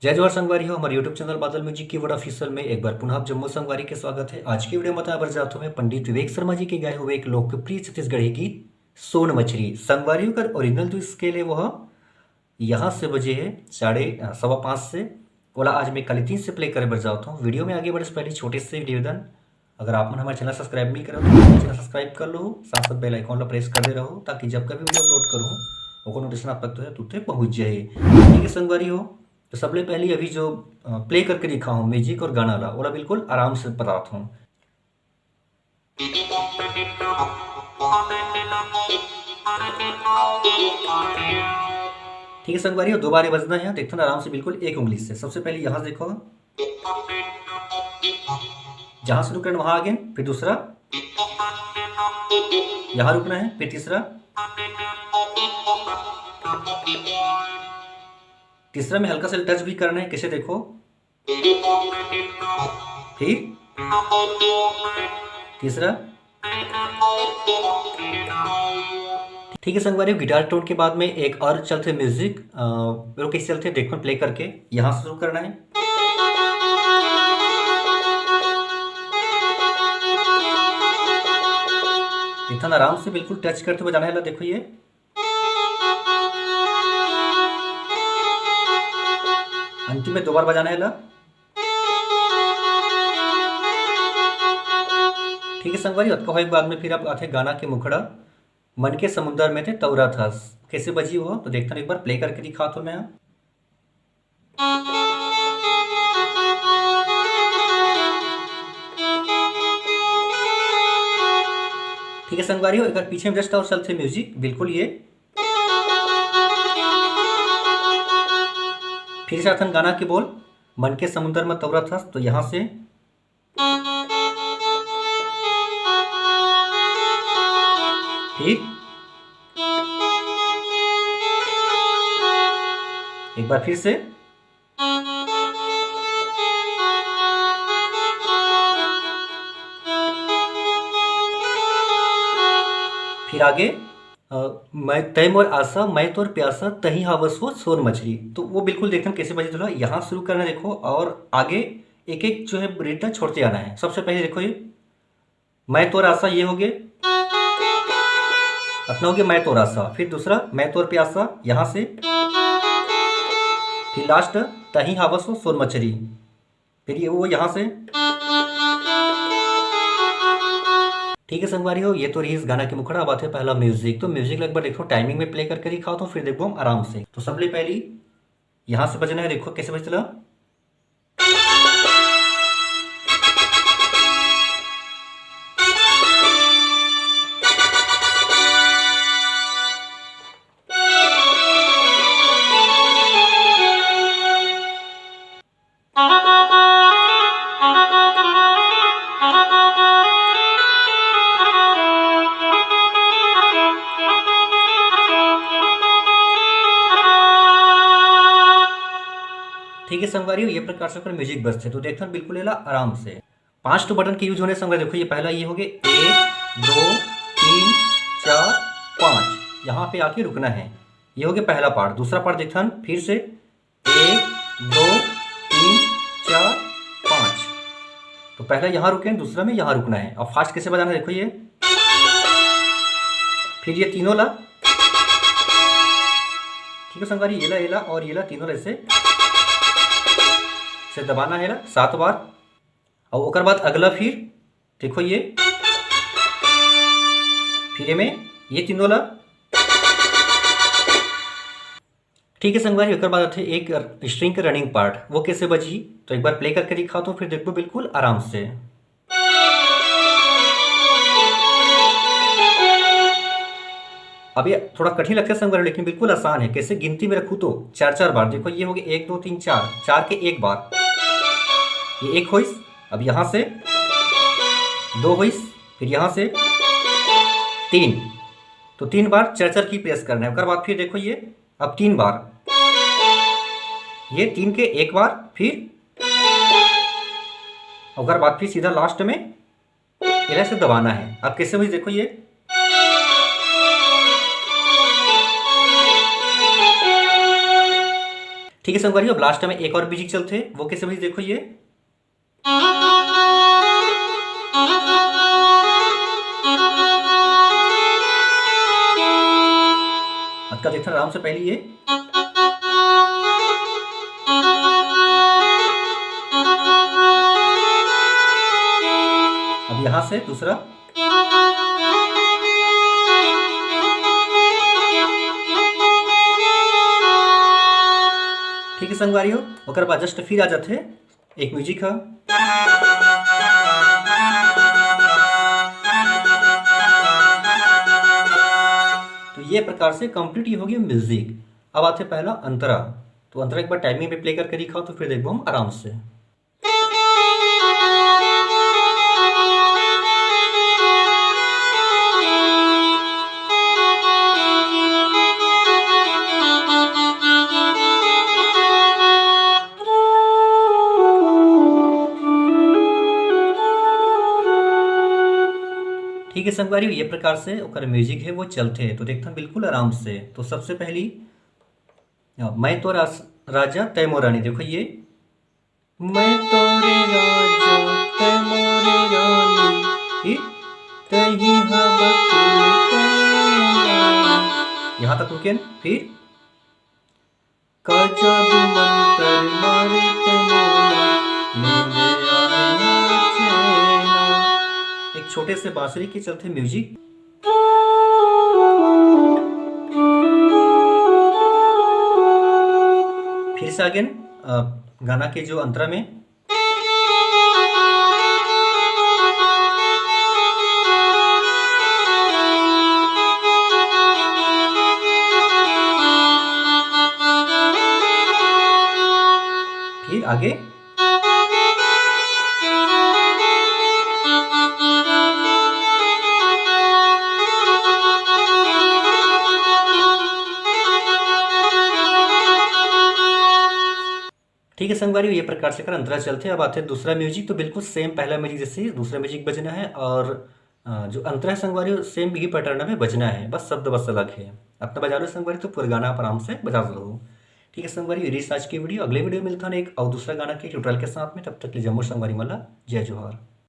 जय जोहार संगवारी हो, हमारे यूट्यूब चैनल बादल म्यूजिक कीवर्ड ऑफिशियल में एक बार पुनः आप जम्मू संगवारी के स्वागत है। आज की वीडियो में बताया जाता हूँ पंडित विवेक शर्मा जी के गाए हुए एक लोकप्रिय छत्तीसगढ़ी गीत सोन मछली। संगवारियों का ओरिजिनल जो इसके लिए वह यहाँ से बजे है 5:15 से बोला। आज मैं कल 3 से प्ले करे बढ़ जाता हूँ। वीडियो में आगे बढ़े से पहले छोटे से निवेदन, अगर आप हमारे चैनल सब्सक्राइब नहीं करो तो चैनल सब्सक्राइब कर लो, साथ साथ बेल आइकॉन प्रेस कर दे रहो ताकि जब कभी वीडियो अपलोड करूँ वो नोटिफिकेशन आप तक तुझे पहुँच जाए। ठीक है संगवारी हो, तो सबसे पहले अभी जो प्ले करके दिखा हूँ म्यूजिक और गाना ला वो बिल्कुल आराम से बताता हूँ। ठीक है संगवारी हो, 2 बार बजना है, देखते ना आराम से बिल्कुल एक उंगली से। सबसे पहले यहाँ से देखो, जहां से रुकना वहां आगे, फिर दूसरा यहाँ रुकना है, फिर तीसरा में हल्का सा टच भी करना है, कैसे देखो, फिर तीसरा। ठीक है संगवारी, गिटार टोन के बाद में एक और चलते म्यूजिक कैसे चलते देखो प्ले करके। यहां से शुरू करना है, इतना आराम से बिल्कुल टच करते हुए जाना है। देखो ये अंतिम में 2 बार बजाना है ला। ठीक है संगवारी, हो एक बाद में फिर आप आते गाना के मुखड़ा मन के समुद्र में थे तौरा था, कैसे बजी हो तो देखता एक बार प्ले करके दिखा तो मैं। ठीक है संगवारी हो, एक बार पीछे में जस्ट और चलते म्यूजिक बिल्कुल ये। फिर से आथन गाना के बोल मन के समुद्र में तौरा था, तो यहां से ठीक, एक बार फिर से, फिर आगे मैं तैमूर आशा मैं तोर प्यासा तही हावस हो सोन मछली, तो वो बिल्कुल देखना कैसे बजे चलो। यहाँ शुरू करना देखो और आगे एक एक जो है रिटर्न छोड़ते आना है। सबसे पहले देखो ये मैं तोर आशा, ये हो गए अपना हो गया मैं तोर आशा, फिर दूसरा मैं तोर प्यासा यहाँ से, फिर लास्ट तही हावस हो सोन मछली, फिर ये वो यहाँ से। ठीक है संगवारी हो, ये तो रही इस गाना की मुखड़ा। बात है पहला म्यूजिक, तो म्यूजिक लगभग देखो टाइमिंग में प्ले करके दिखाओ तो फिर देखो हम आराम से। तो सबसे पहली यहां से बजना है, देखो कैसे बज चला। ठीक है संगवारी हो, ये प्रकार से म्यूजिक बजते, तो देखते हैं बिल्कुल लेला आराम से। 5 तो बटन के यूज होने संगवारी देखो, ये पहला ये हो गए 1 2 3 4 5, यहाँ पे आके रुकना है, ये हो गया पहला पार्ट। दूसरा पार्ट देखते हैं फिर से 1 2 3 4 5, तो पहला यहाँ रुके, दूसरा में यहाँ रुकना है। अब फास्ट कैसे बजाना है देखो, ये फिर ये तीनों ला, ठीक है संगवारी, येला येला और येला तीनों ऐसे से दबाना है 7 बार। और ओकर बाद अगला फिर देखो ये फिर में ये तीनों ला। ठीक है संगवारी, ओकर बाद आते एक स्ट्रिंग के रनिंग पार्ट, वो कैसे बजी तो एक बार प्ले करके दिखाओ तो फिर देखो बिल्कुल आराम से। अब ये थोड़ा कठिन लगता है संगवारी, लेकिन बिल्कुल आसान है। कैसे गिनती में रखूँ तो 4 बार, देखो ये हो गया 1 2 3 4, 4 के एक बार, ये एक होइस। अब यहाँ से 2 होइस, फिर यहाँ से 3, तो 3 बार 4 की प्रेस करना है। उसके बाद फिर देखो ये अब 3 बार, ये 3 के एक बार, फिर उसके बाद फिर सीधा लास्ट में ऐसे दबाना है। अब कैसे हुई देखो ये, ठीक है संगवारी। अब लास्ट में एक और म्यूजिक चलते हैं, वो कैसे हुई देखो ये। का देखना आराम से, पहले ये अब यहां से दूसरा, ठीक है संगवारी हो। ओकर बाद जस्ट फिर आ जाते एक म्यूजिक है, तो ये प्रकार से कंप्लीट ये हो गया म्यूजिक। अब आते पहला अंतरा, तो अंतरा एक बार टाइमिंग पे प्ले करके दिखाओ तो फिर देखो हम आराम से। ठीक है संगवारी, ये प्रकार से ओकर म्यूजिक है वो चलते हैं, तो देखता बिल्कुल आराम से। तो सबसे पहली मैं तो राजा तय मोरानी, देखो ये मैं तो रे राजा तय मोरे रानी, फिर तही यहाँ तक रुके, फिर का जादू मंत्र मारे तय मोरा एक छोटे से बांसुरी के चलते म्यूजिक। फिर से अगेन गाना के जो अंतरा में, फिर आगे ठीक है संगवारी, ये प्रकार से कर अंतरा चलते हैं। अब आते हैं दूसरा म्यूजिक, तो बिल्कुल सेम पहला म्यूजिक जैसे दूसरा म्यूजिक बजना है, और जो अंतरा है संगवारी सेम यही पैटर्न में बजना है, बस शब्द बस अलग है। अपना बजा लो संगवारी तो पूरा गाना आप आराम से बजा लो। ठीक है संगवारी, ये आज की वीडियो, अगले वीडियो मिलता है एक और दूसरा गाना के ट्यूटोरियल के साथ में। तब तक के लिए जम्मू संगवारी मल्ला, जय जोहार।